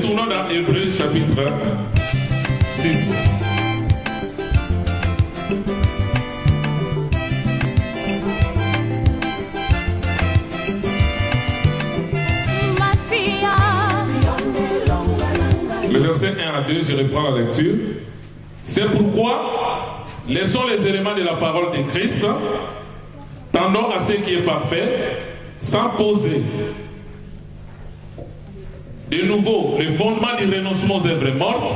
retournons dans Hébreux chapitre 6. Le verset 1 à 2, je reprends la lecture. C'est pourquoi, laissons les éléments de la parole de Christ, tendons à ce qui est parfait, sans poser de nouveau le fondement du renoncement aux œuvres mortes,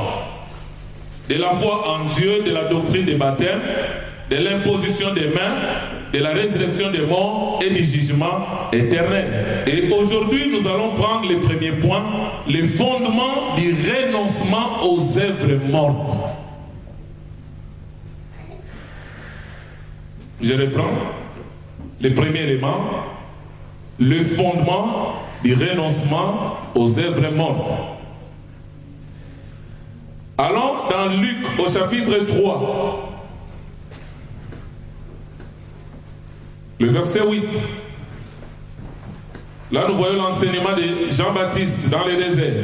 de la foi en Dieu, de la doctrine des baptêmes, de l'imposition des mains, de la résurrection des morts et du jugement éternel. Et aujourd'hui, nous allons prendre le premier point, le fondement du renoncement aux œuvres mortes. Je reprends le premier élément, le fondement du renoncement aux œuvres mortes. Allons dans Luc au chapitre 3. Le verset 8. Là, nous voyons l'enseignement de Jean-Baptiste dans le désert.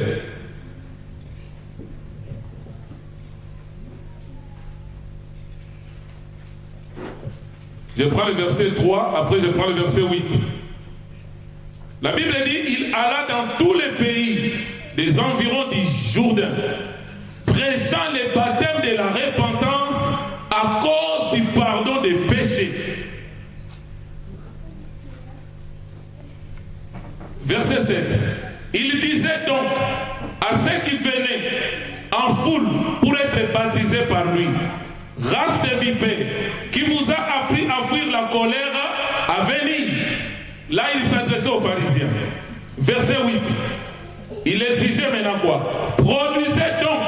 Je prends le verset 3, après je prends le verset 8. La Bible dit, il alla dans tous les pays des environs du Jourdain, prêchant le baptême de la repentance à cause du pardon des péchés. Verset 7. Il disait donc à ceux qui venaient en foule pour être baptisés par lui, race de vipères, qui vous a appris à fuir la colère à venir. Là, il s'adressait aux pharisiens. Verset 8. Il exigeait maintenant quoi? Produisez donc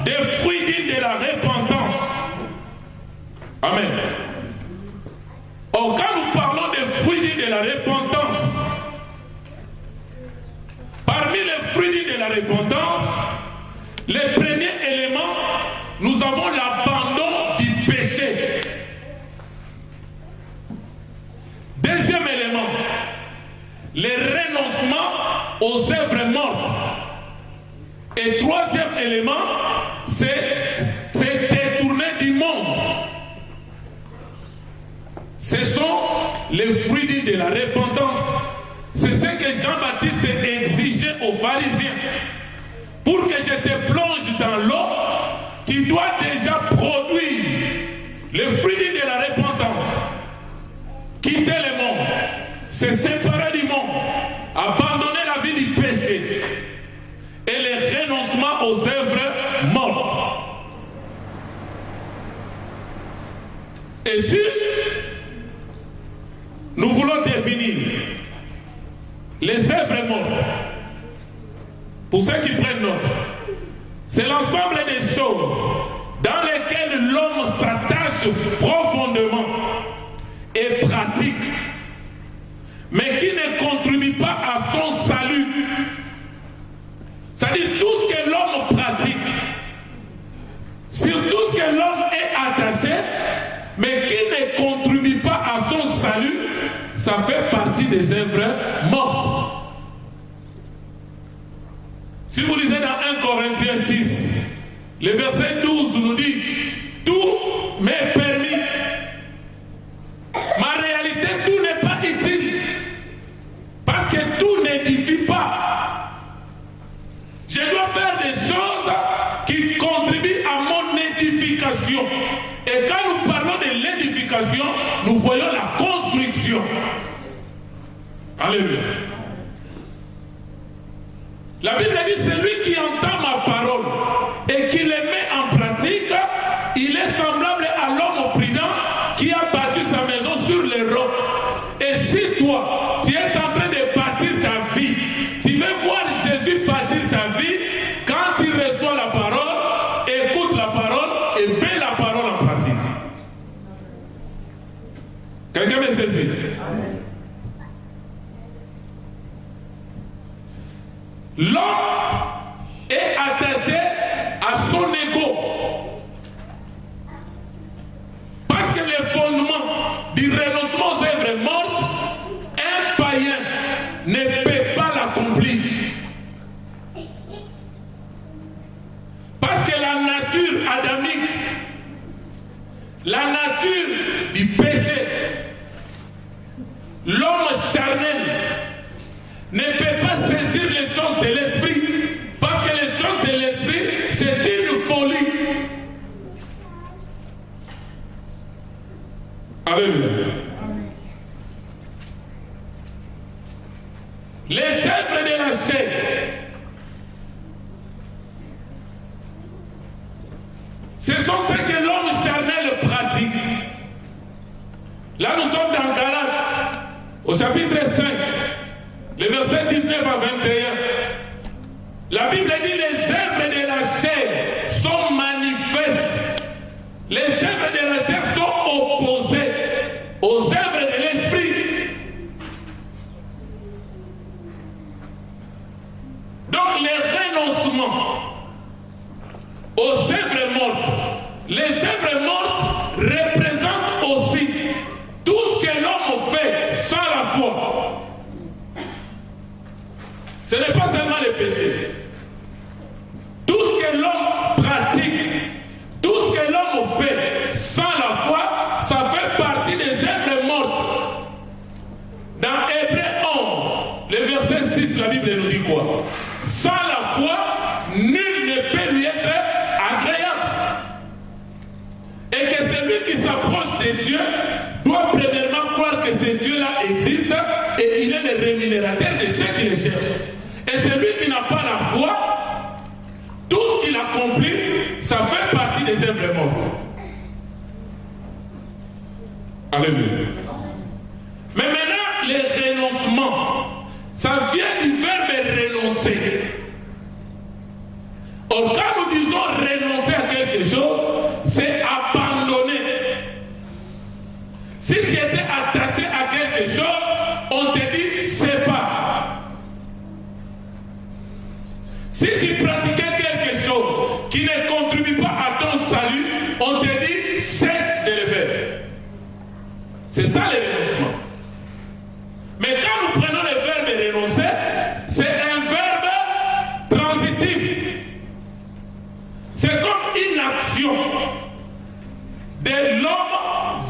des fruits dignes de la repentance. Amen. Or, quand nous parlons des fruits dignes de la repentance, parmi les fruits dignes de la repentance, le premier élément, nous avons l'abandon du péché. Deuxième élément, le renoncement aux œuvres mortes. Et troisième élément, c'est détourner du monde. Ce sont les fruits dignes de la repentance. C'est ce que Jean-Baptiste exigeait aux pharisiens. Pour que je te plonge dans l'eau, tu dois déjà produire le fruit dignes de la repentance. Quitter le monde, se séparer du monde, abandonner la vie du péché et le renoncement aux œuvres mortes. Et si nous voulons définir les œuvres mortes, pour ceux qui prennent note, c'est l'ensemble des choses dans lesquelles l'homme s'attache profondément et pratique, mais qui ne contribue pas à son salut. C'est-à-dire tout ce que l'homme pratique, sur tout ce que l'homme est attaché, mais qui ne contribue pas à son salut, ça fait partie des œuvres mortes. Si vous lisez dans 1 Corinthiens 6, le verset 12 nous dit « Tout m'est permis ». Ma réalité, tout n'est pas utile. Parce que tout n'édifie pas. Je dois faire des choses qui contribuent à mon édification. Et quand nous parlons de l'édification, nous voyons la construction. Alléluia. La Bible dit, celui qui entend ma parole et qui les met en pratique, il est semblable à l'homme prudent qui a bâti sa maison sur les rocs. Et si toi, tu es en train de bâtir ta vie, tu veux voir Jésus bâtir ta vie, quand tu reçois la parole, écoute la parole et mets la parole en pratique. Quelqu'un me saisit? L'homme est attaché à son ego. Parce que le fondement du renoncement aux œuvres mortes, un païen ne peut pas l'accomplir. Alléluia. Les œuvres de la chair. Ce sont ce que l'homme charnel pratique. Là, nous sommes dans Galates, au chapitre 5, le verset 19 à 21. La Bible dit les œuvres de la chair sont manifestes. Les œuvres de la chair sont opposées aux œuvres de l'esprit. Donc les renoncements aux œuvres mortes. Les œuvres mortes représentent aussi tout ce que l'homme fait sans la foi. Ce n'est pas seulement le péché. Tout ce que l'homme pratique, tout ce que l'homme fait sans la foi, ça fait partie des œuvres mortes. Dans Hébreux 11, le verset 6, la Bible nous dit quoi? Sans la foi, nul ne peut lui être agréable. Et que celui qui s'approche de Dieu doit premièrement croire que ce Dieu-là existe et il est le rémunérateur de ceux qui le cherchent. Et celui qui n'a pas la foi, tout ce qu'il accomplit, ça fait partie des œuvres mortes. Alléluia. Mais maintenant, les renoncements, ça vient du verbe renoncer. Or, quand nous disons renoncer à quelque chose, c'est abandonner. Si tu étais attaché à quelque chose, on te dit sépare. Si tu pratiquais quelque chose qui ne contribue pas à ton salut, on te dit cesse de le faire. C'est ça le renoncement. Mais quand nous prenons le verbe renoncer, c'est un verbe transitif. C'est comme une action de l'homme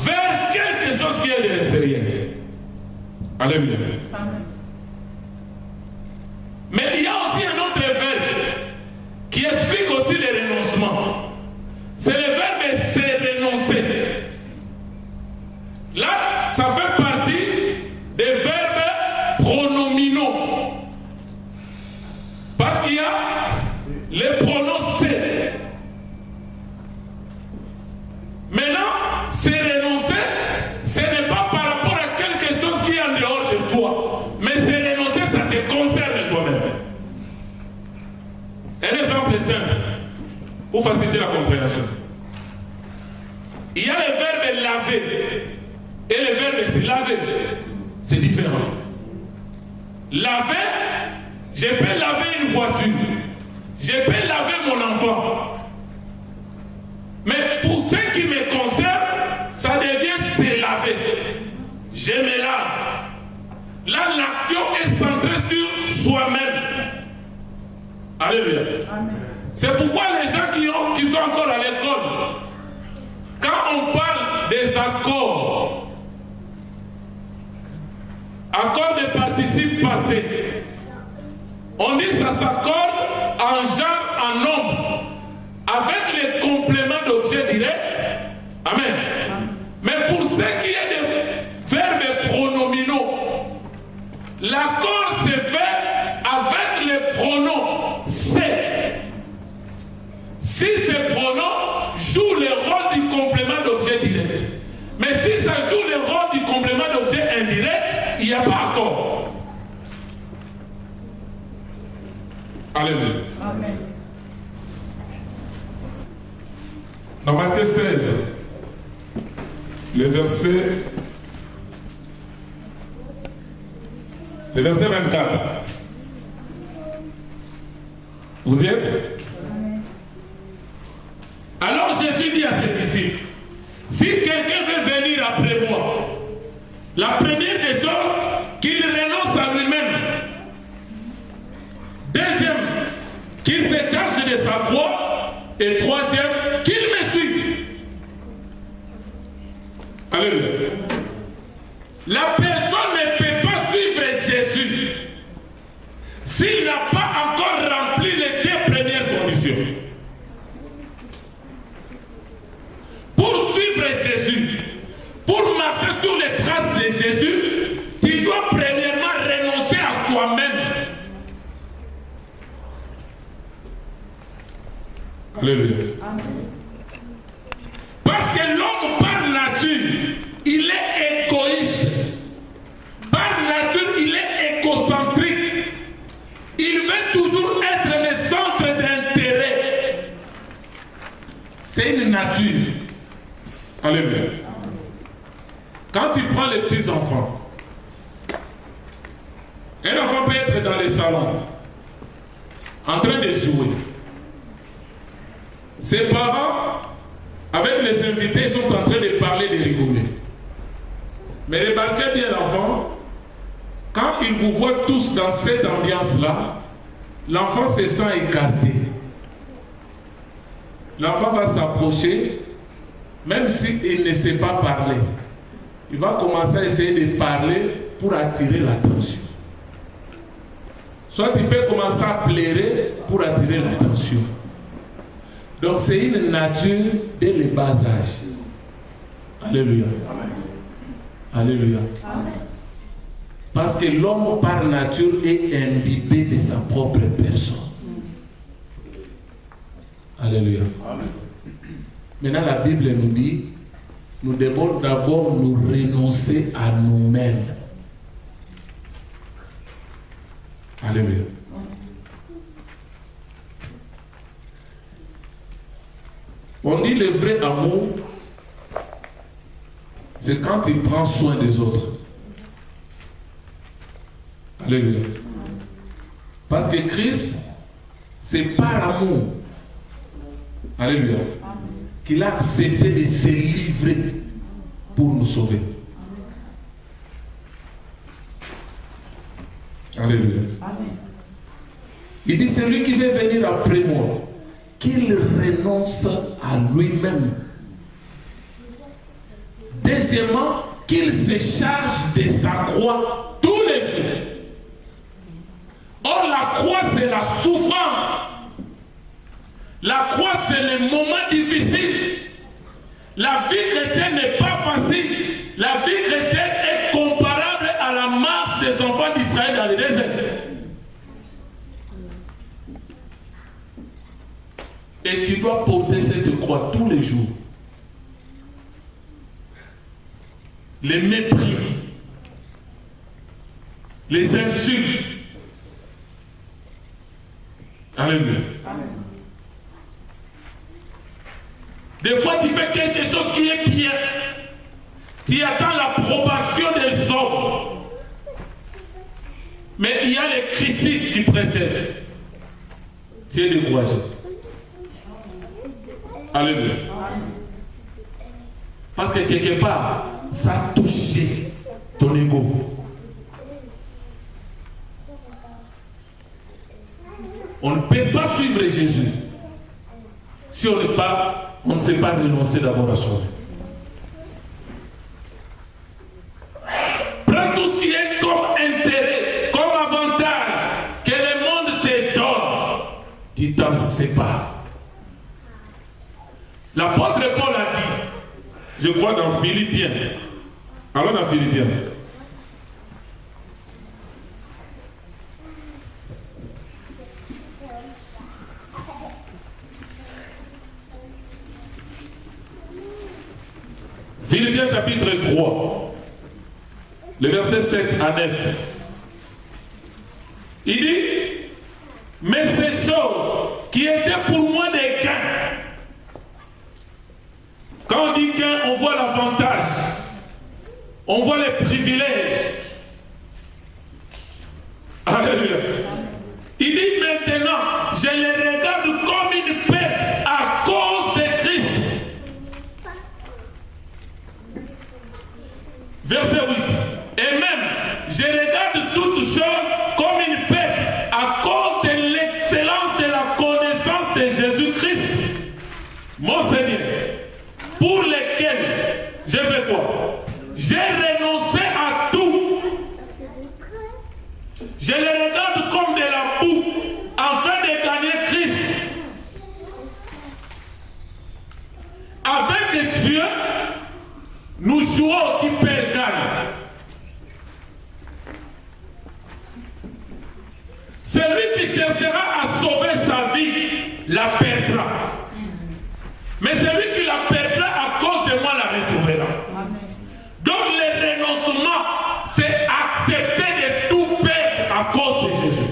vers quelque chose qui est de l'extérieur. Alléluia. Mais il y a aussi un autre verbe qui explique aussi le renoncement. C'est le verbe se renoncer. Là, ça fait partie des verbes pronominaux. Parce qu'il y a les pronoms se. Maintenant, se renoncer, ce n'est pas par rapport à quelque chose qui est en dehors de toi. Mais se renoncer, ça te concerne toi-même. Un exemple simple, pour faciliter la compréhension. Il y a le verbe laver et le verbe se laver. C'est différent. Laver, je peux laver une voiture. Je peux laver mon enfant. Mais pour ce qui me concerne, ça devient se laver. Je me lave. Là, l'action est centrée sur soi-même. Alléluia. C'est pourquoi les gens qui sont encore à l'école, quand on parle des accords de participe passé, on dit ça s'accorde en genre, en nombre, avec les compléments d'objet direct. Amen. Mais pour ce qui est des verbes pronominaux, l'accord se fait avec les pronoms c'est. Si ces pronoms jouent le rôle du complément d'objet direct. Mais si ça joue le rôle du complément d'objet indirect, il n'y a pas accord. Alléluia. Amen. Dans Matthieu 16, le verset 24. Vous y êtes? Alors Jésus dit à ses disciples, si quelqu'un veut venir après moi, la première des choses, qu'il renonce à lui-même. Deuxième, qu'il se charge de sa croix. Et troisième, qu'il me suive. Alléluia. La personne ne peut pas suivre Jésus s'il n'a pas encore rempli les deux premières conditions. Pour suivre Jésus, pour marcher Jésus, tu dois premièrement renoncer à soi-même. Alléluia. Parce que l'homme par nature, il est égoïste. Par nature, il est égocentrique. Il veut toujours être le centre d'intérêt. C'est une nature. Alléluia. Quand tu prends les petits enfants, un enfant peut être dans les salons, en train de jouer. Ses parents, avec les invités, sont en train de parler, de rigoler. Mais remarquez bien l'enfant, quand il vous voit tous dans cette ambiance-là, l'enfant se sent écarté. L'enfant va s'approcher, même s'il ne sait pas parler. Il va commencer à essayer de parler pour attirer l'attention. Soit il peut commencer à pleurer pour attirer l'attention. Donc c'est une nature dès le bas âge. Alléluia. Amen. Alléluia. Amen. Parce que l'homme par nature est imbibé de sa propre personne. Alléluia. Amen. Maintenant la Bible nous dit, nous devons d'abord nous renoncer à nous-mêmes. Alléluia. On dit le vrai amour, c'est quand il prend soin des autres. Alléluia. Parce que Christ, c'est par amour, alléluia, qu'il a accepté de se livrer pour nous sauver. Alléluia. Il dit, celui qui veut venir après moi, qu'il renonce à lui-même. Deuxièmement, qu'il se charge de sa croix tous les jours. Or, la croix, c'est la souffrance. La croix, c'est les moments difficiles. La vie chrétienne n'est pas facile. La vie chrétienne est comparable à la marche des enfants d'Israël dans le désert. Et tu dois porter cette croix tous les jours. Les mépris, les insultes. Alléluia. Des fois, tu fais quelque chose qui est bien. Tu attends l'approbation des hommes. Mais il y a les critiques qui précèdent. Tu es découragé. Alléluia. Parce que quelque part, ça a touché ton ego. On ne peut pas suivre Jésus si on ne sait pas renoncer d'abord à soi. Prends tout ce qui est comme intérêt, comme avantage que le monde te donne. Tu t'en sépares. L'apôtre Paul a dit, je crois dans Philippiens. Alors dans Philippiens. Philippiens chapitre 3, le verset 7 à 9. Il dit, mais ces choses qui étaient pour moi des gains. Quand on dit gain, on voit l'avantage, on voit les privilèges. Alléluia. Il dit maintenant, je les regarde comme une perte à cause de Christ. Verset 8. Et même, je regarde toutes choses comme une perte à cause de l'excellence de la connaissance de Jésus-Christ, mon Seigneur, pour lesquels je fais quoi? J'ai renoncé à tout. Je les regarde comme de la boue afin de gagner Christ. Avec Dieu, nous jouons qui perd gagne. la perdra. Mais celui qui la perdra à cause de moi la retrouvera. Donc le renoncement, c'est accepter de tout perdre à cause de Jésus.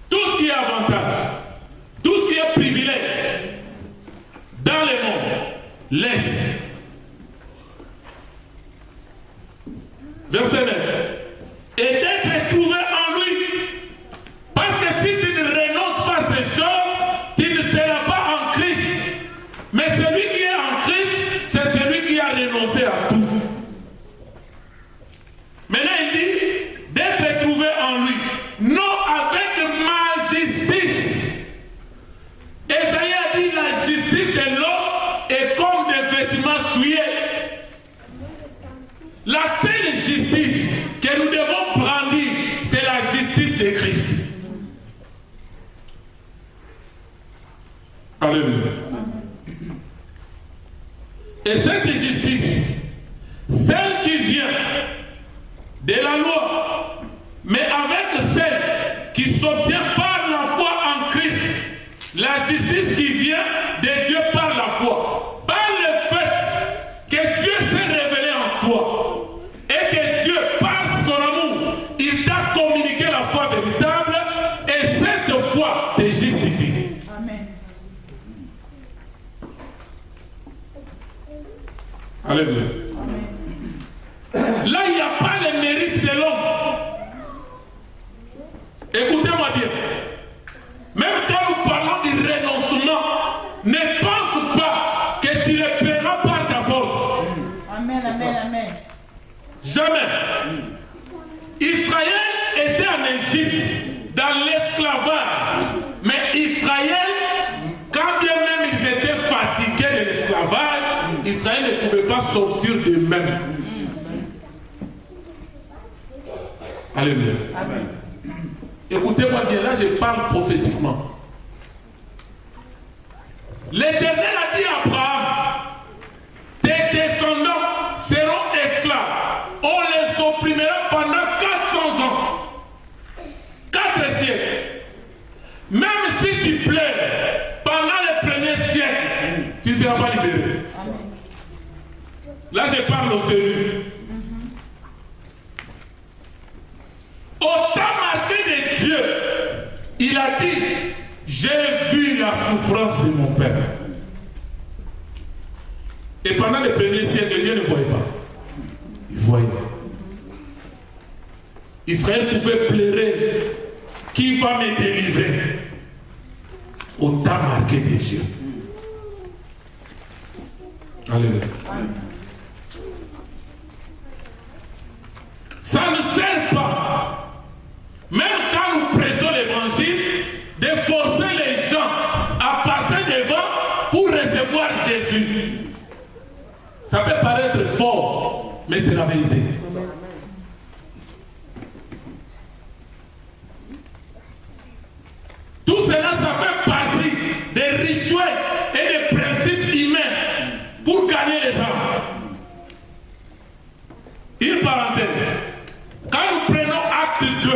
Tout ce qui est avantage, tout ce qui est privilège dans le monde, laisse. Verset 9. Et d'être trouvé en lui. Parce que si tu ne renonces pas à ces choses, tu ne seras pas en Christ. Mais celui qui est en Christ, c'est celui qui a renoncé à tout. Maintenant il dit d'être trouvé en lui. Non avec ma justice. Esaïe a dit la justice de l'homme est comme des vêtements souillés. La seule justice que nous devons brandir, c'est la justice de Christ. Alléluia. Et cette justice, celle qui vient de la loi, mais avec celle qui s'obtient par la foi en Christ, la justice qui vient de Dieu par la foi, par le fait que Dieu s'est révélé en toi et que Dieu, par son amour, il t'a communiqué la foi véritable et cette foi te justifie. Amen. Alléluia. Là, il n'y a pas le mérite de l'homme. Écoutez-moi bien. Même quand nous parlons du renoncement, ne pense pas que tu le paieras par ta force. Amen, amen, amen. Jamais. Israël était en Égypte, dans l'esclavage. Mais Israël, quand bien même ils étaient fatigués de l'esclavage, Israël ne pouvait pas sortir d'eux-mêmes. Alléluia. Amen. Écoutez-moi bien, là je parle prophétiquement. L'Éternel a dit à Abraham, tes descendants seront esclaves. On les opprimera pendant 400 ans. 4 siècles. Même si tu pleures pendant les premiers siècles, tu ne seras pas libéré. Là je parle au Seigneur. Au temps marqué de Dieu, il a dit, j'ai vu la souffrance de mon père. Et pendant les premiers siècles, Dieu ne voyait pas. Il voyait. Israël pouvait pleurer, qui va me délivrer? Au temps marqué de Dieu. Alléluia. Ça ne sert pas. Même quand nous prêchons l'évangile, de forcer les gens à passer devant pour recevoir Jésus. Ça peut paraître fort, mais c'est la vérité. Tout cela, ça fait partie des rituels et des principes humains pour gagner les âmes. Une parenthèse. Quand nous prenons acte 2,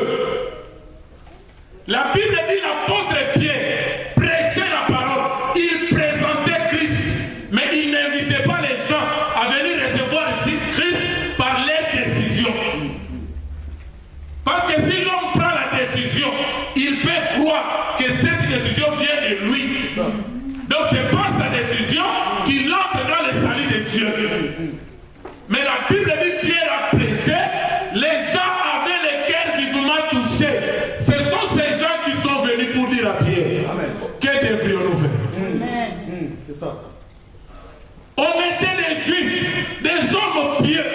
la Bible dit l'apôtre Pierre prêchait la parole, il présentait Christ, mais il n'invitait pas les gens à venir recevoir Christ par les décisions. Parce que si l'homme prend la décision, il peut croire que cette décision vient de lui. Donc c'est par sa décision qu'il entre dans le salut de Dieu. Mais la Bible dit Pierre a prêché, les gens avaient le cœur vivement touché. Ce sont ces gens qui sont venus pour dire à Pierre, amen, que devrions-nous faire? C'est ça. On était des juifs, des hommes pieux.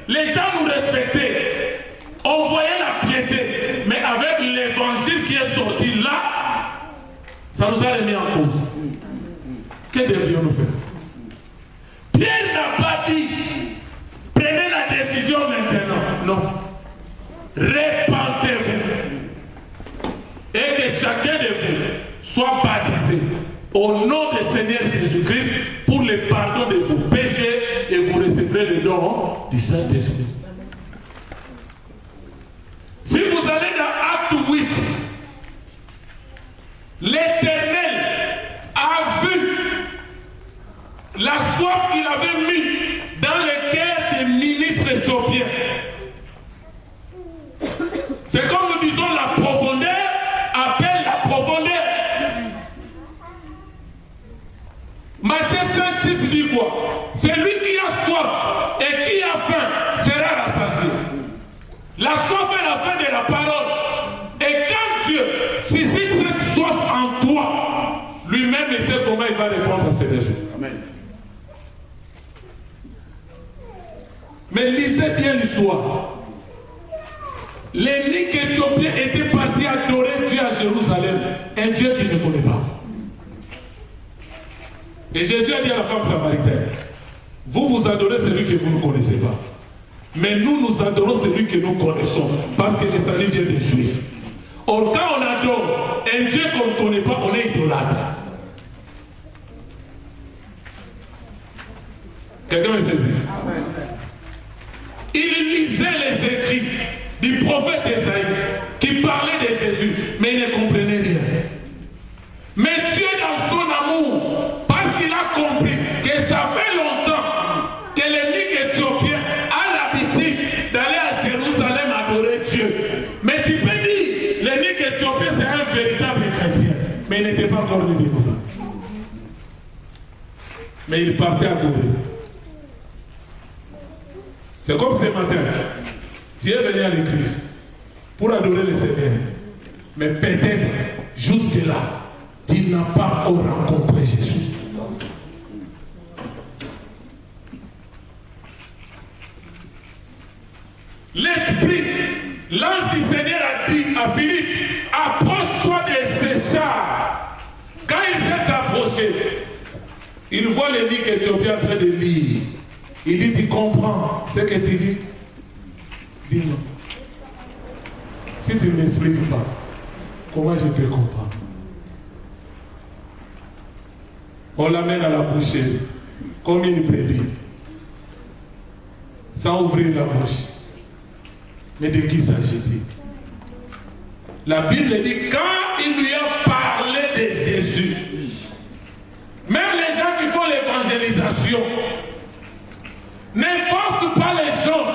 Les gens nous respectaient. On voyait la piété. Mais avec l'évangile qui est sorti là, ça nous a remis en cause. Que devrions-nous faire? Pierre n'a pas dit prenez la décision maintenant. Non. Répentez-vous. Et que chacun de vous soit baptisé au nom du Seigneur Jésus-Christ pour le pardon de vos péchés et vous recevrez le don du Saint-Esprit. Si vous allez dans Acte 8, l'Éternel a vu la soif qu'il avait mis dans le cœur des ministres éthiopiens. C'est comme nous disons, la profondeur appelle la profondeur. Matthieu 5, 6 dit quoi? Celui qui a soif et qui a faim sera rassasié. La soif est la faim de la parole. Et quand Dieu suscite cette soif en toi, lui-même il sait comment il va répondre à ces désirs. Amen. Mais lisez bien l'histoire. L'énigme éthiopien était parti adorer Dieu à Jérusalem, un Dieu qu'il ne connaît pas. Et Jésus a dit à la femme samaritaine, vous adorez celui que vous ne connaissez pas. Mais nous adorons celui que nous connaissons, parce que le salut vient des Juifs. Or, quand on adore un Dieu qu'on ne connaît pas, on est idolâtre. Quelqu'un me saisit? Il lisait les écrits du prophète Esaïe qui parlait de Jésus, mais il ne comprenait rien. Mais Dieu, dans son amour, parce qu'il a compris que ça fait longtemps que l'énigme éthiopien a l'habitude d'aller à Jérusalem adorer Dieu. Mais tu peux dire, l'énigme éthiopien c'est un véritable chrétien, mais il n'était pas encore né. Mais il partait adorer. C'est comme ce matin, Dieu est venu à l'église pour adorer le Seigneur. Mais peut-être, jusque-là, il n'a pas encore rencontré Jésus. L'Esprit, l'ange du Seigneur a dit à Philippe, approche-toi de ces chars. Quand il s'est approché, il voit l'énigme éthiopien en train de lire. Il dit, tu comprends ce que tu dis? Dis-moi. Si tu ne m'expliques pas, comment je peux comprendre? On l'amène à la boucherie, comme une brebis, sans ouvrir la bouche. Mais de qui s'agit-il? La Bible dit, quand il lui a parlé de Jésus, même les gens qui font l'évangélisation, ne force pas les gens,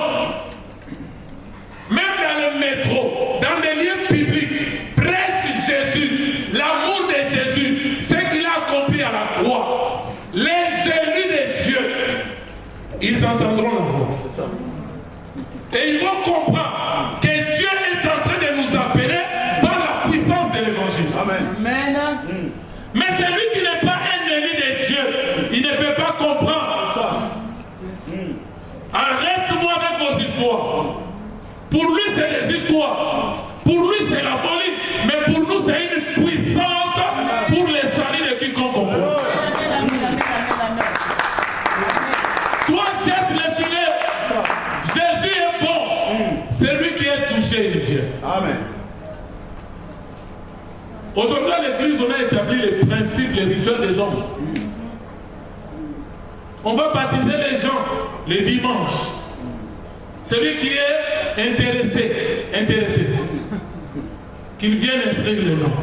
même dans le métro, dans des lieux publics, presse Jésus, l'amour de Jésus, ce qu'il a accompli à la croix. Les élus de Dieu, ils entendront la voix. Et ils vont comprendre que Dieu est en train de nous appeler par la puissance de l'évangile. Amen. Mais celui qui n'est pas un élu de Dieu, il ne peut pas comprendre. Arrête-moi avec vos histoires. Pour lui, c'est des histoires. Pour lui, c'est la folie. Mais pour nous, c'est une puissance pour les saluts de quiconque comprend. Toi, jette les filets. Jésus est bon. C'est lui qui est touché, il vient. Amen. Aujourd'hui, à l'église, on a établi les principes, les rituels des hommes. On va baptiser les gens les dimanches. Celui qui est intéressé, qu'il vienne inscrire le nom.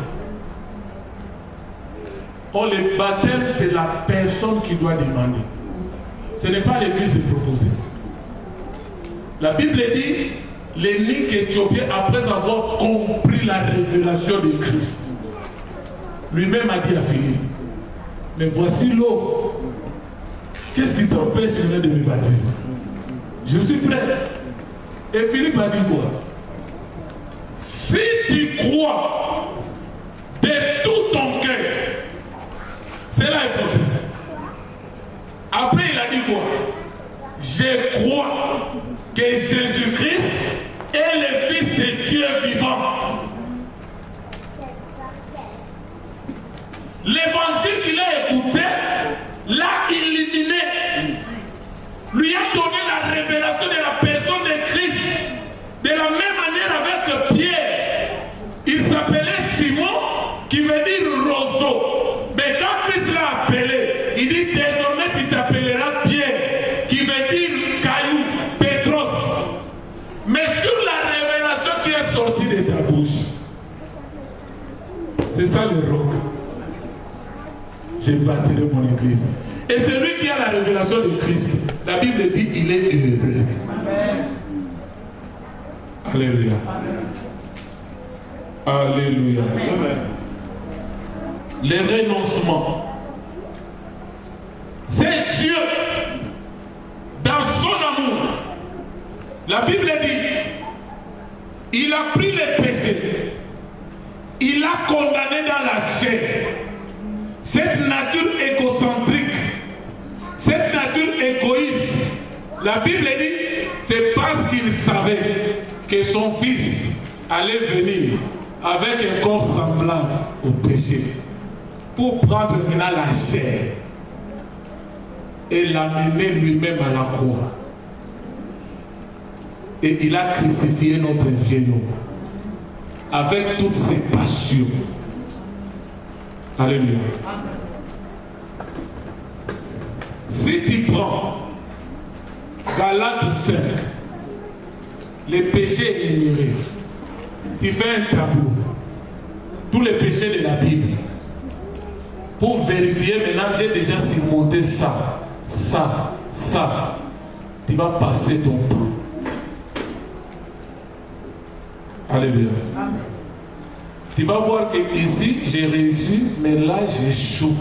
Or, le baptême, c'est la personne qui doit demander. Ce n'est pas l'église de proposer. La Bible dit, l'énigme éthiopien, après avoir compris la révélation de Christ, lui-même a dit à Philippe, mais voici l'eau. Qu'est-ce qui t'empêche de me baptiser? Je suis prêt. Et Philippe a dit quoi? Si tu crois de tout ton cœur, cela est possible. Après, il a dit quoi? Je crois que Jésus-Christ est le Fils de Dieu vivant. L'évangile qu'il a écouté l'a illuminé, lui a donné la révélation de la personne de Christ. De la même manière avec Pierre, il s'appelait Simon, qui veut dire roseau. Mais quand Christ l'a appelé, il dit désormais tu t'appelleras Pierre, qui veut dire caillou, Pétros. Mais sur la révélation qui est sortie de ta bouche, c'est ça le roc. je bâtirai mon église. Et celui qui a la révélation de Christ, la Bible dit, il est heureux. Amen. Alléluia. Alléluia. Amen. Les renoncements. C'est Dieu, dans son amour. La Bible dit, il a pris les péchés, il a condamné dans la chair. Cette nature égocentrique, cette nature égoïste, la Bible dit, c'est parce qu'il savait que son fils allait venir avec un corps semblable au péché pour prendre maintenant la chair et l'amener lui-même à la croix. Et il a crucifié notre vieil homme avec toutes ses passions. Alléluia. Si tu prends Galates 5, les péchés énumérés, tu fais un tableau, tous les péchés de la Bible, pour vérifier, maintenant j'ai déjà surmonté ça, tu vas passer ton temps. Alléluia. Amen. Tu vas voir que ici j'ai réussi, mais là j'échoue.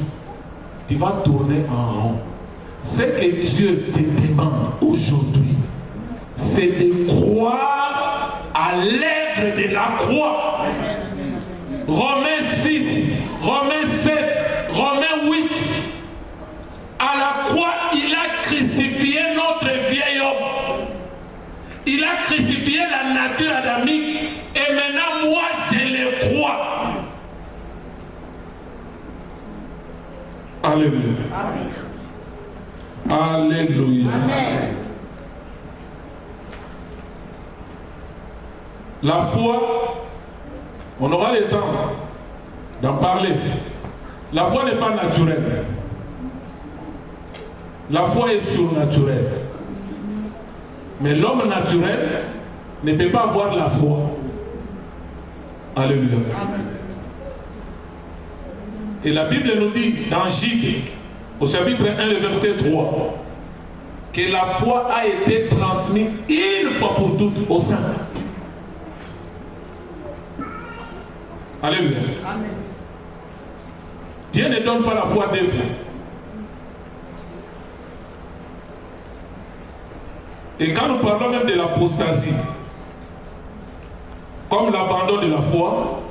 Tu vas tourner en rond. Ce que Dieu te demande aujourd'hui, c'est de croire à l'œuvre de la croix. Romains 6, Romains 7, Romains 8. À la croix, il a crucifié notre vieil homme. Il a crucifié la nature adamique. Et maintenant, moi, je le crois. Alléluia. Amen. Alléluia. Amen. La foi, on aura le temps d'en parler. La foi n'est pas naturelle. La foi est surnaturelle. Mais l'homme naturel ne peut pas avoir la foi. Alléluia. Amen. Et la Bible nous dit dans J, au chapitre 1, le verset 3, que la foi a été transmise une fois pour toutes au sein. Alléluia. Amen. Dieu ne donne pas la foi des fois. Et quand nous parlons même de l'apostasie, comme l'abandon de la foi,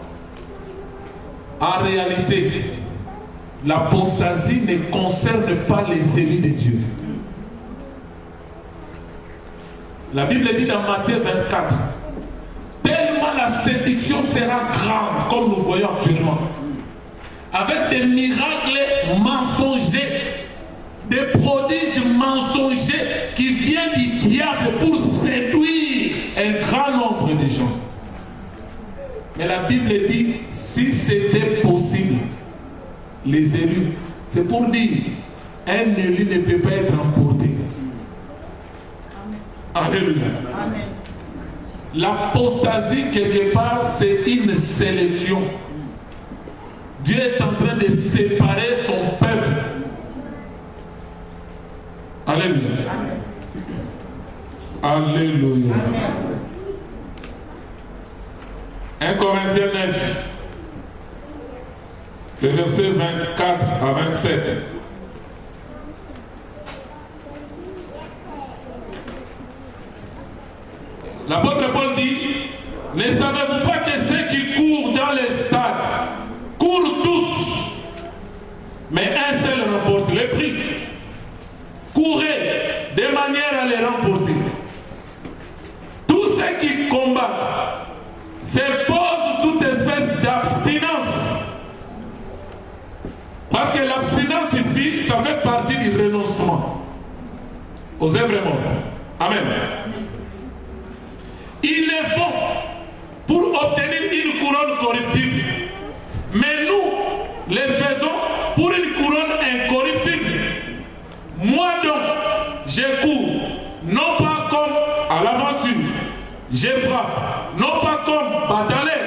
en réalité, l'apostasie ne concerne pas les élus de Dieu. La Bible dit dans Matthieu 24, tellement la séduction sera grande, comme nous voyons actuellement, avec des miracles mensongers, des prodiges mensongers qui viennent du diable pour séduire un grand nombre de gens. Mais la Bible dit, si c'était possible, les élus, c'est pour dire, un élu ne peut pas être emporté. Alléluia. Amen. L'apostasie, quelque part, c'est une sélection. Dieu est en train de séparer son peuple. Alléluia. Amen. Alléluia. Amen. 1 Corinthiens 9, le verset 24 à 27. L'apôtre Paul dit, ne savez-vous pas que ceux qui courent dans les stades courent tous, mais un seul remporte le prix. Courez de manière à les remporter. Tous ceux qui combattent se posent toute espèce d'abstinence. Parce que l'abstinence ici, ça fait partie du renoncement aux œuvres mortes. Amen. Ils le font pour obtenir une couronne corruptible. Mais nous, les faisons pour une couronne incorruptible. Moi donc, je cours, non pas comme à l'aventure, je frappe, non pas comme batailleur,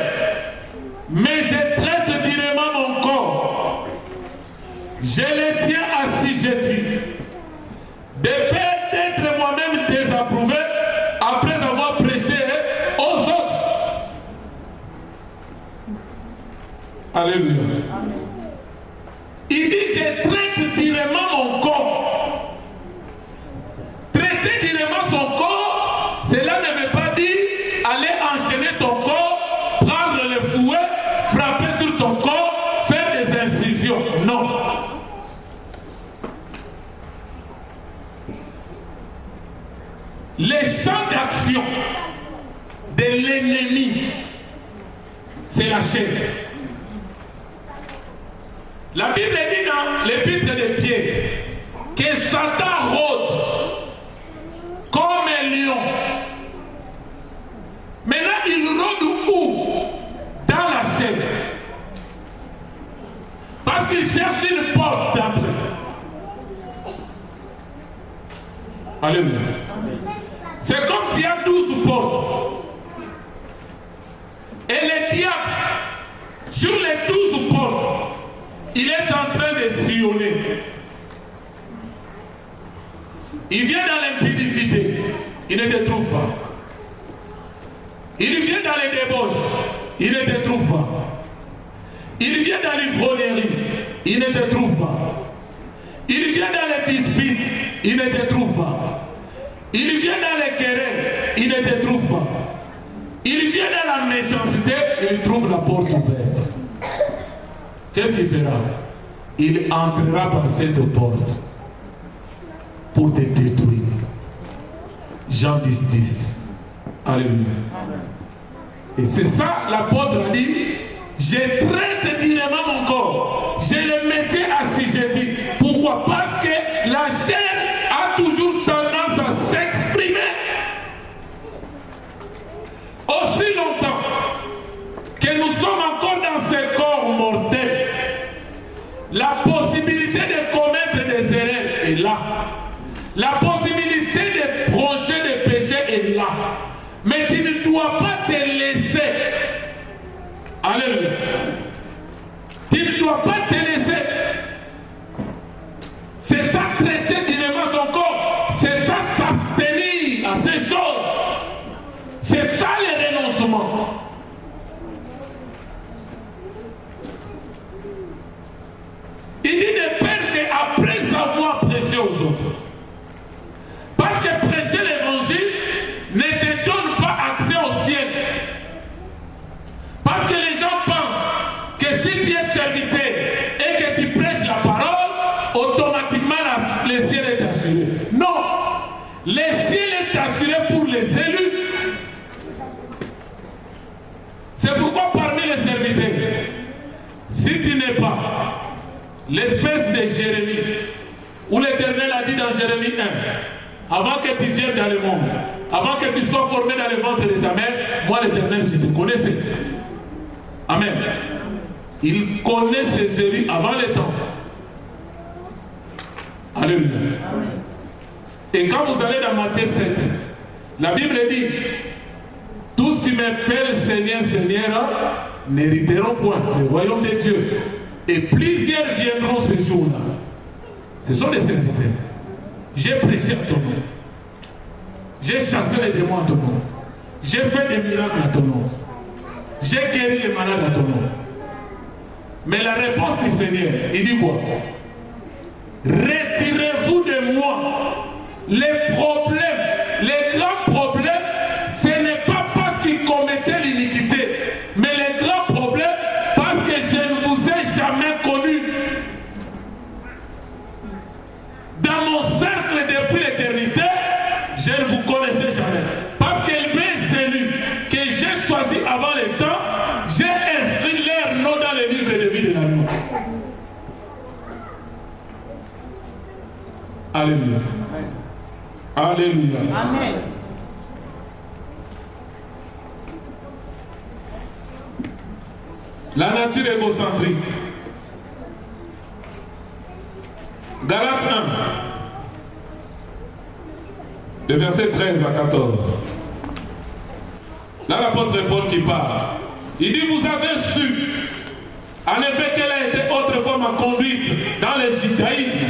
mais je traite durement mon corps. Je les tiens assujettis. De peur d'être moi-même désapprouvé après avoir prêché aux autres. Alléluia. Il dit, je traite directement mon corps. Traiter directement son corps, cela ne veut pas dire aller enchaîner ton corps, prendre le fouet, frapper sur ton corps, faire des incisions. Non. Les champs d'action de l'ennemi, c'est la chair. La Bible dit dans l'épître de Pierre que Satan rôde comme un lion. Maintenant, il rôde où? Dans la chair. Parce qu'il cherche une porte d'entrée. Alléluia. C'est comme s'il y a 12 portes. Et le diable, sur les 12 portes, il est en train de sillonner. Il vient dans l'impudicité, il ne te trouve pas. Il vient dans les débauches, il ne te trouve pas. Il vient dans l'ivrognerie, il ne te trouve pas. Il vient dans les disputes, il ne te trouve pas. Il vient dans les querelles, il ne te trouve pas. Il vient dans la méchanceté, il trouve la porte ouverte. Qu'est-ce qu'il fera? Il entrera par cette porte pour te détruire. Jean 10, 10. Alléluia. Et c'est ça, l'apôtre a dit, je traite directement mon corps. Je le mettais assujetti. Pourquoi? Parce que la chair a toujours tendance à s'exprimer. Aussi longtemps que nous sommes encore dans ce corps mortel, la possibilité de commettre des erreurs est là. La possibilité de broncher des péchés est là. Mais tu ne dois pas te laisser. Alléluia. Tu ne dois pas te laisser. C'est ça traiter directement son corps. C'est ça s'abstenir à ces choses. C'est ça le renoncement. Il dit de peur qu'après avoir prêché aux autres, parce que prêcher l'évangile ne te donne pas accès au ciel. Parce que les gens pensent que si tu es serviteur et que tu prêches la parole, automatiquement le ciel est assuré. Non, le ciel est assuré pour les élus. C'est pourquoi parmi les serviteurs, si tu n'es pas l'espèce de Jérémie, où l'Éternel a dit dans Jérémie 1, avant que tu viennes dans le monde, avant que tu sois formé dans le ventre de ta mère, moi l'Éternel, je te connaissais. Amen. Il connaît ses élus avant le temps. Alléluia. Et quand vous allez dans Matthieu 7, la Bible dit, tous qui m'appellent Seigneur, Seigneur, n'hériteront point le royaume de Dieu. Et plusieurs viendront ce jour-là. Ce sont des serviteurs. J'ai prêché à ton nom. J'ai chassé les démons à ton nom. J'ai fait des miracles à ton nom. J'ai guéri les malades à ton nom. Mais la réponse du Seigneur, il dit quoi? Retirez-vous de moi. Les problèmes, les grands problèmes, ce n'est pas parce qu'ils commettaient l'iniquité, mais les grands problèmes, parce que je ne vous ai jamais connu. Dans mon cercle depuis l'éternité, je ne vous connaissais jamais. Parce que mes élus que j'ai choisis avant le temps, j'ai inscrit leur nom dans le livre de vie de l'agneau. Alléluia. Alléluia. Amen. La nature égocentrique. Galates 1, le verset 13 à 14. Là, l'apôtre Paul qui parle. Il dit, vous avez su, En effet, quelle a été autrefois ma conduite dans le judaïsme?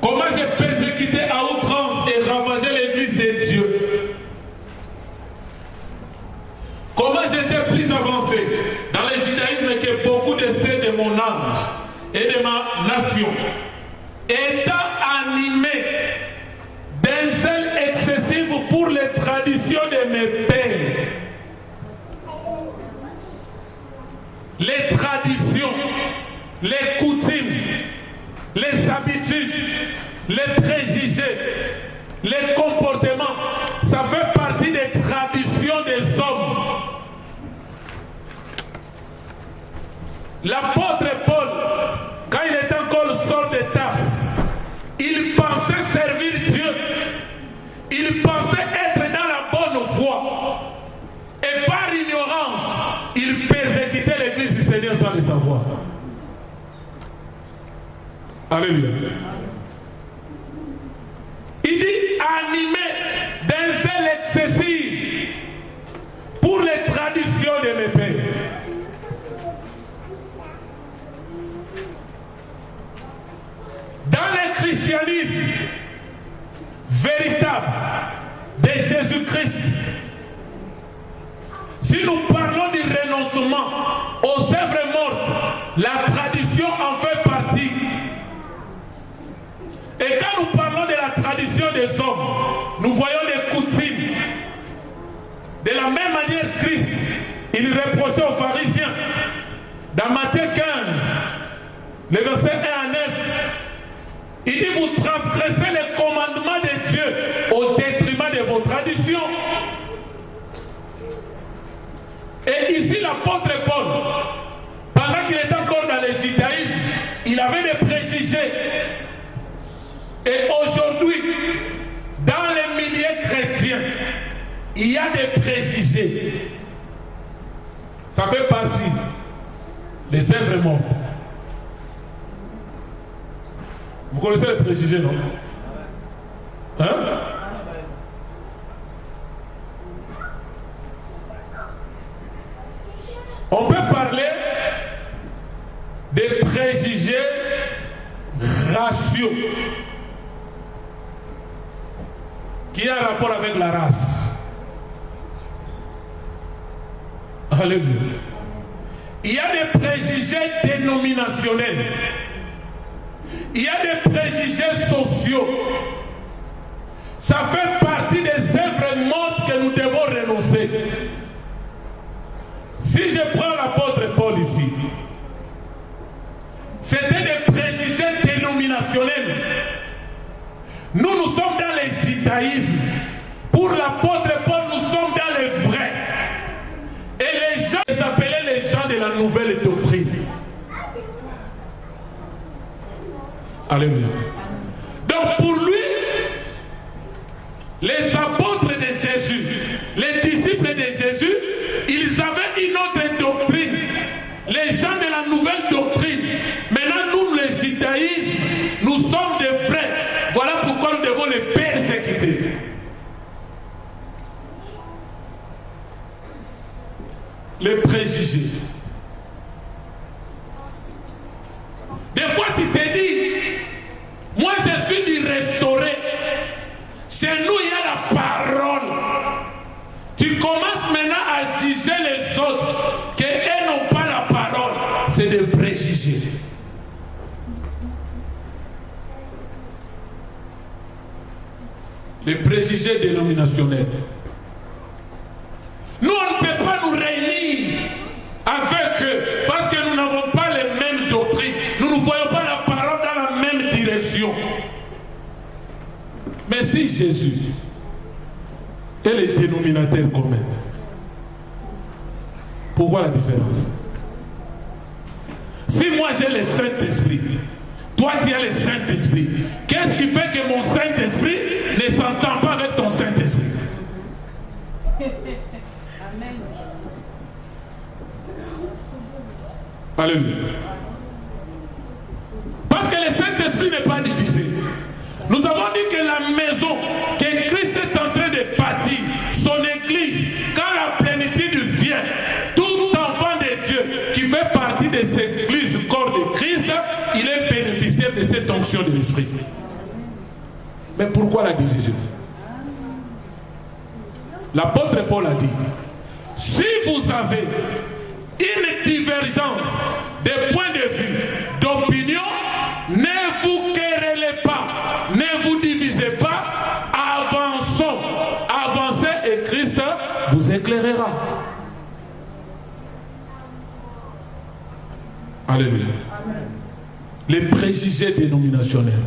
Comment j'ai persécuté à outrance et ravagé l'église de Dieu? Comment j'étais plus avancé dans le judaïsme que beaucoup de ceux de mon âge et de ma nation, étant animé d'un zèle excessif pour les traditions de mes pères. Les traditions, les coutumes, les habitudes, les préjugés, les comportements, ça fait partie des traditions des hommes. L'apôtre Paul, quand il était encore sort de Tarse, il pensait servir Dieu. Il pensait être dans la bonne voie. Et par ignorance, il persécutait l'église du Seigneur sans le savoir. Alléluia. Il dit animé d'un zèle excessif pour les traditions de mes pères. Dans le christianisme véritable de Jésus-Christ, si nous parlons du renoncement aux œuvres mortes, la tradition en fait partie. Et quand nous parlons de la tradition des hommes, nous voyons les coutumes. De la même manière, Christ, il reprochait aux pharisiens, dans Matthieu 15, le verset 1 à 9, il dit, vous transgressez les commandements de Dieu au détriment de vos traditions. Et ici, l'apôtre Paul, pendant qu'il était encore dans le judaïsme, il avait des préjugés. Et aujourd'hui, dans les milieux chrétiens, il y a des préjugés. Ça fait partie des œuvres mortes. Vous connaissez les préjugés, non? Hein? On peut parler des préjugés raciaux qui a un rapport avec la race. Alléluia. Il y a des préjugés dénominationnels. Il y a des préjugés sociaux. Ça fait partie des œuvres mortes que nous devons renoncer. Si je prends l'apôtre Paul ici, c'était des préjugés dénominationnels. Nous sommes dans les judaïsmes. Pour l'apôtre Paul, nous sommes dans les vrais. Et les gens les appelaient les gens de la nouvelle doctrine. Alléluia. Donc pour lui, les apôtres de Jésus, les disciples de Jésus, ils avaient une autre doctrine. Les gens de la nouvelle doctrine. Maintenant, nous, les judaïsmes, nous sommes des vrais. Voilà pourquoi nous devons les persécuter. Les préjugés. Des fois, tu te dis, moi je suis du restauré. Chez nous, il y a la parole. Tu commences maintenant à juger les autres qu'elles n'ont pas la parole. C'est des préjugés. Les préjugés dénominationnels. Nous, on ne peut pas nous réunir avec eux parce que nous n'avons pas les mêmes doctrines. Nous ne voyons pas la parole dans la même direction. Mais si Jésus est le dénominateur commun, pourquoi la différence? Si moi j'ai le Saint-Esprit, toi tu as le Saint-Esprit, qu'est-ce qui fait que mon Saint-Esprit ne s'entend pas avec ton Saint-Esprit? Amen. Alléluia. Parce que le Saint-Esprit n'est pas divisé. Nous avons dit que la maison que Christ est en train de bâtir, son église, quand la plénitude vient, tout enfant de Dieu il est bénéficiaire de cette onction de l'esprit. Mais pourquoi la division? L'apôtre Paul a dit, si vous avez une divergence de points de vue, d'opinion, ne vous querellez pas, ne vous divisez pas, avancez et Christ vous éclairera. Alléluia. Amen. Les préjugés dénominationnels.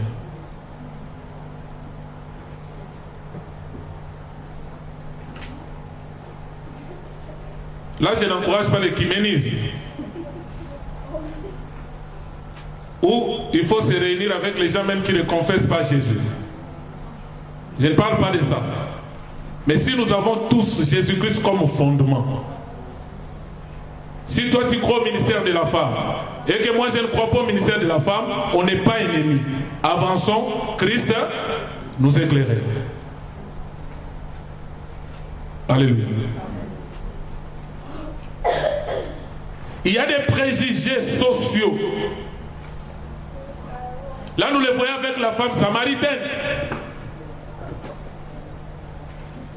Là, je n'encourage pas l'écuménisme. Où il faut se réunir avec les gens même qui ne confessent pas Jésus. Je ne parle pas de ça. Mais si nous avons tous Jésus-Christ comme fondement, si toi tu crois au ministère de la femme, et que moi je ne crois pas au ministère de la femme, on n'est pas ennemis. Avançons, Christ nous éclairer. Alléluia. Il y a des préjugés sociaux. Là, nous les voyons avec la femme samaritaine.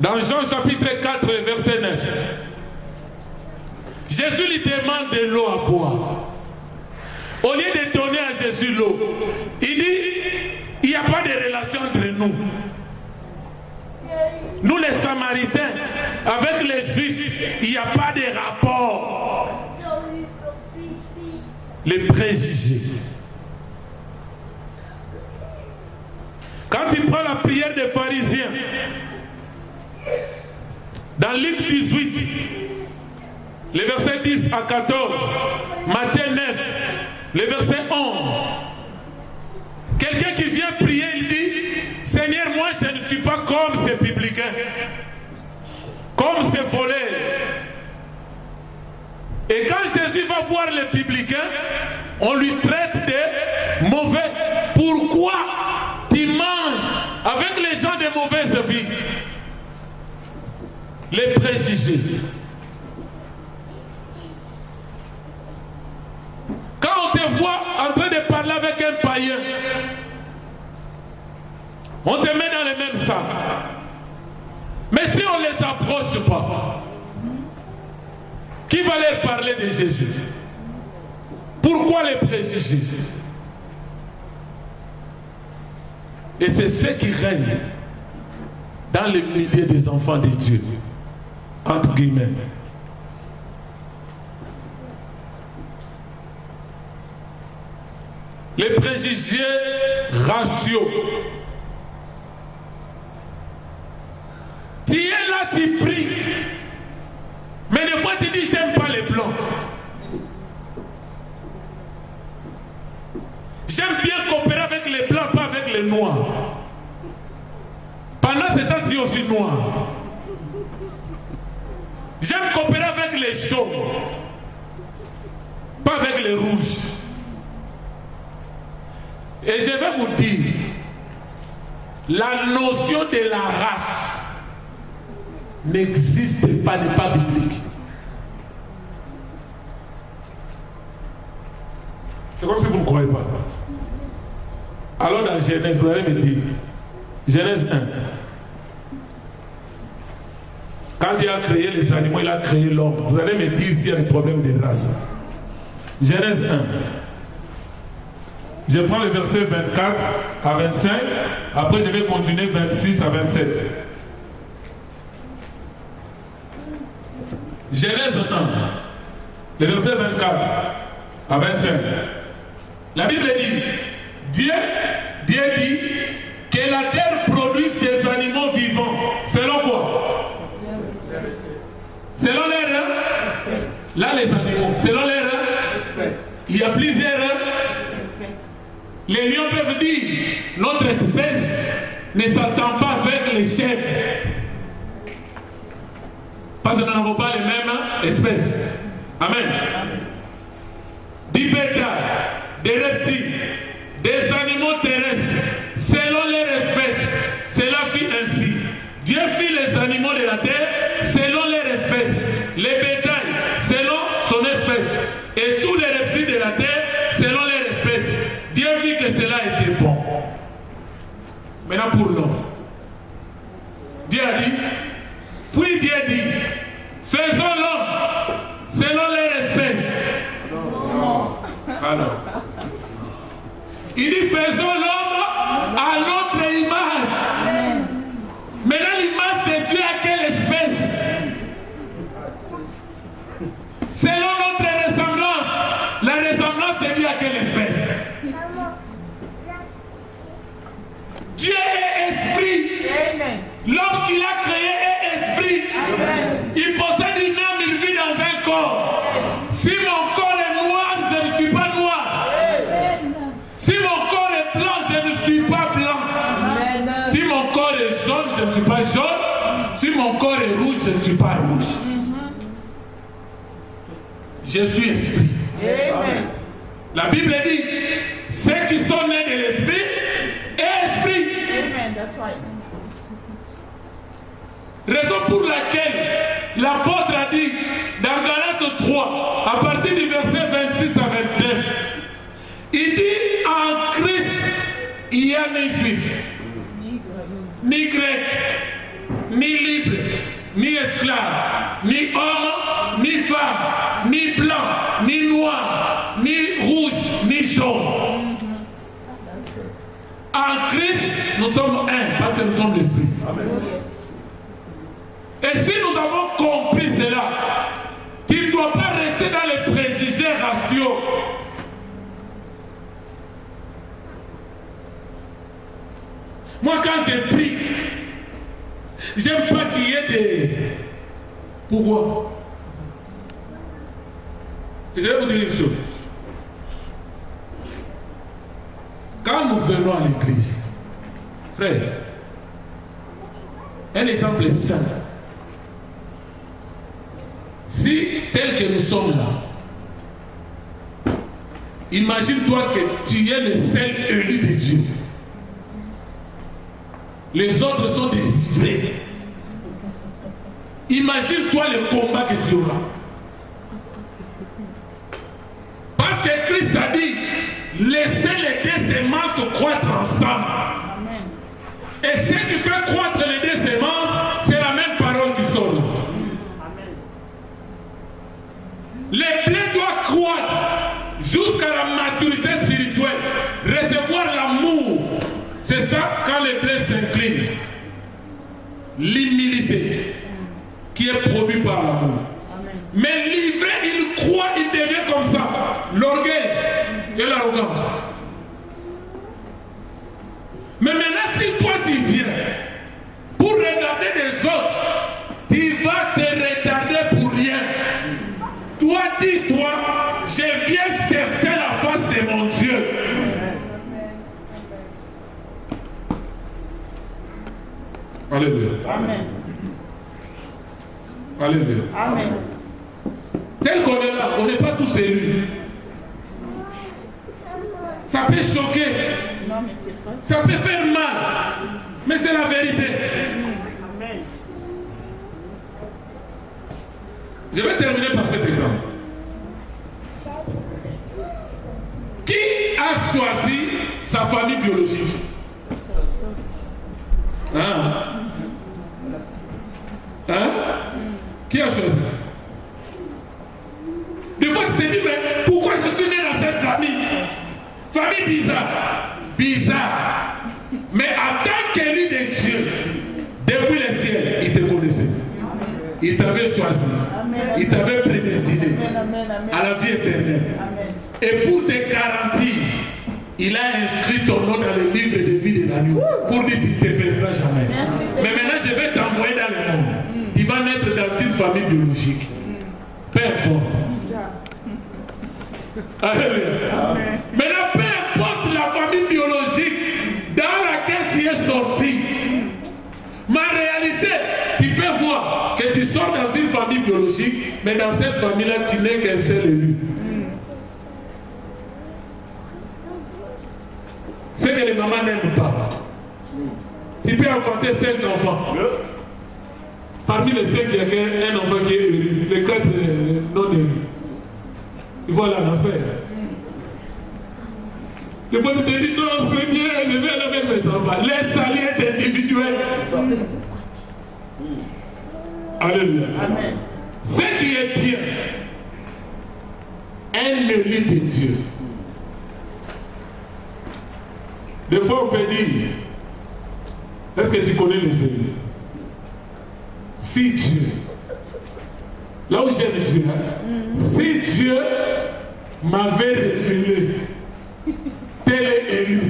Dans Jean chapitre 4, verset 9. Jésus lui demande de l'eau à boire. Au lieu de donner à Jésus l'eau, il dit, il n'y a pas de relation entre nous. Nous les Samaritains, avec les Juifs, il n'y a pas de rapport. Les préjugés. Quand il prend la prière des pharisiens, dans Luc 18, les versets 10 à 14, Matthieu 9, le verset 11, quelqu'un qui vient prier, il dit, Seigneur, moi je ne suis pas comme ces publicains, comme ces voleurs. Et quand Jésus va voir les publicains, on lui traite de mauvais. Pourquoi tu manges avec les gens de mauvaise vie? Les préjugés. Quand on te voit en train de parler avec un païen, on te met dans les mêmes sacs. Mais si on ne les approche pas, qui va leur parler de Jésus? Pourquoi les préjugés? Et c'est ce qui règne dans les milieux des enfants de Dieu, entre guillemets. Les préjugés raciaux. Tu es là, tu pries. Mais des fois tu dis, j'aime pas les blancs. J'aime bien coopérer avec les blancs, pas avec les noirs. Pendant ce temps, tu es aussi noir. J'aime coopérer avec les chauds, pas avec les rouges. Et je vais vous dire, la notion de la race n'existe pas, n'est pas biblique. C'est comme si vous ne croyez pas. Alors dans Genèse, vous allez me dire, Genèse 1, quand il a créé les animaux, il a créé l'homme. Vous allez me dire s'il y a des problèmes de race. Genèse 1. Je prends le verset 24 à 25, après je vais continuer 26 à 27. Genèse 1, le verset 24 à 25. La Bible dit, Dieu dit que la terre produise des animaux vivants. Selon quoi? Selon l'air. Là les animaux. Selon l'air. Il y a plusieurs. Les lions peuvent dire, notre espèce ne s'entend pas avec les chèvres. Parce que nous n'avons pas les mêmes espèces. Amen. Du bétail, des reptiles, des animaux terrestres, selon leur espèce, cela fit ainsi. Dieu fit les animaux de la terre selon leur espèce, les bétails selon son espèce, et tous les reptiles de la terre selon leur espèce. Dieu vit que cela était bon. Maintenant pour l'homme. Dieu a dit, puis Dieu dit, faisons l'homme selon leur espèce. Alors, il dit, faisons l'homme à notre image. Maintenant l'image de Dieu à quelle espèce? Selon notre ressemblance. La ressemblance de Dieu à quelle espèce? Dieu est esprit. L'homme qu'il a créé est esprit. Amen. Il possède une âme, il vit dans un corps. Si mon corps est noir, je ne suis pas noir. Amen. Si mon corps est blanc, je ne suis pas blanc. Amen. Si mon corps est jaune, je ne suis pas jaune. Si mon corps est rouge, je ne suis pas rouge. Je suis esprit. Amen. La Bible dit, ceux qui sont nés de l'esprit est esprit. Amen. That's right. Raison pour laquelle l'apôtre a dit dans Galates 3, à partir du verset 26 à 29, il dit en Christ, il n'y a ni juif, ni grec, ni libre, ni esclave, ni homme, ni femme, ni blanc, ni noir, ni rouge, ni jaune. En Christ, nous sommes un, parce que nous sommes l'esprit. Amen. Et si nous avons compris cela, tu ne dois pas rester dans les préjugés raciaux. Moi, quand j'ai pris, j'aime pas qu'il y ait des... Pourquoi? Je vais vous dire une chose. Quand nous venons à l'église, frère, un exemple simple. Si, tel que nous sommes là, imagine-toi que tu es le seul élu de Dieu. Les autres sont des ivrés. Imagine-toi le combat que tu auras. Parce que Christ a dit, laissez les deux semences croître ensemble. Amen. Et ce qui fait croître les deux semences, c'est la même parole qui sort. Les blés doivent croître jusqu'à la maturité spirituelle, recevoir l'amour. C'est ça quand les blés s'inclinent. L'humilité qui est produite par l'amour. Mais l'ivré, il croit, il devient comme ça. L'orgueil et l'arrogance. Mais maintenant, si toi tu viens pour regarder les autres, tu vas te retarder pour rien. Toi, dis-toi, je viens chercher la face de mon Dieu. Alléluia. Amen. Alléluia. Amen. Tel qu'on est là, on n'est pas tous élus. Ça peut choquer. Non, mais c'est pas... Ça peut faire mal. Mais c'est la vérité. Amen. Je vais terminer par cet exemple. Qui a choisi sa famille biologique? Hein? Hein? Qui a choisi? Des fois tu te dis, mais pourquoi je suis né dans cette famille? Famille bizarre. Bizarre. Mais en tant qu'élu de Dieu, depuis le ciel, il te connaissait. Il t'avait choisi. Il t'avait prédestiné à la vie éternelle. Et pour te garantir, il a inscrit ton nom dans le livre de vie de l'agneau pour dire que tu ne te perdras jamais. Mais maintenant, je vais t'envoyer dans le monde. Tu vas naître dans une famille biologique. Peu importe. Alléluia. Maintenant, peu importe la famille biologique dans laquelle tu es sorti. Ma réalité, tu peux voir que tu sors dans une famille biologique, mais dans cette famille-là, tu n'es qu'un seul élu. C'est que les mamans n'aiment pas. Tu peux enfanter 5 enfants. Parmi les 5, il y a un enfant qui est élu. Les 4 non élus. Voilà l'affaire. Le fois tu te dis non, Seigneur, je vais aller avec mes enfants. Laisse aller être individuel. Alléluia. Amen. Ce qui est bien, un élu de Dieu. Des fois on peut dire, est-ce que tu connais le Seigneur? Si Dieu, là où j'aime Dieu, si Dieu m'avait révélé, tel est élu,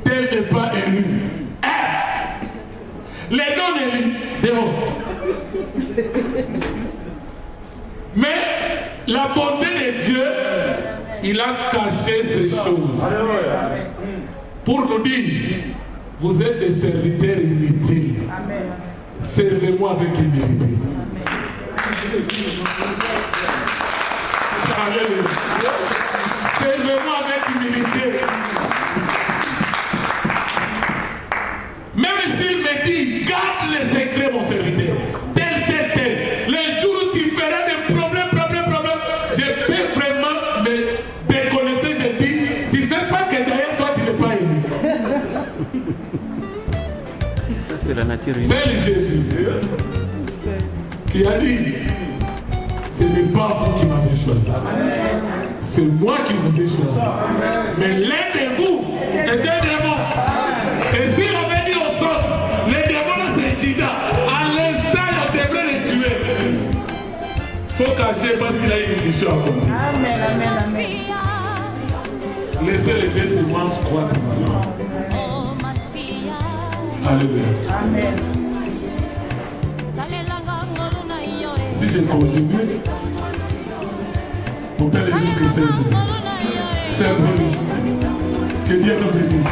tel n'est pas élu, les non-élus, dehors. Mais la bonté de Dieu, il a caché ces choses pour nous dire, vous êtes des serviteurs inutiles. Servez-moi avec humilité. Servez-moi avec humilité. Même s'il me dit, garde les secrets, mon serviteur. Tel. Les jours où tu feras des problèmes, je peux vraiment me déconnecter. Je dis, tu sais pas que derrière toi, tu n'es pas élu. C'est la nature humaine. C'est Jésus qui a dit, ce n'est pas vous qui m'avez choisi. C'est moi qui vous ai choisi. Mais l'un de vous est un démon. Et si on veut dire aux autres, les démons c'est Shida, à l'instant on devrait les tuer. Il faut cacher parce qu'il a une mission à faire. Amen. Laissez les deux semences croître ensemble. Alléluia. Amen. Si je continue, mon Père est jusqu'à 16 heures. C'est un bon jour. Que Dieu nous bénisse.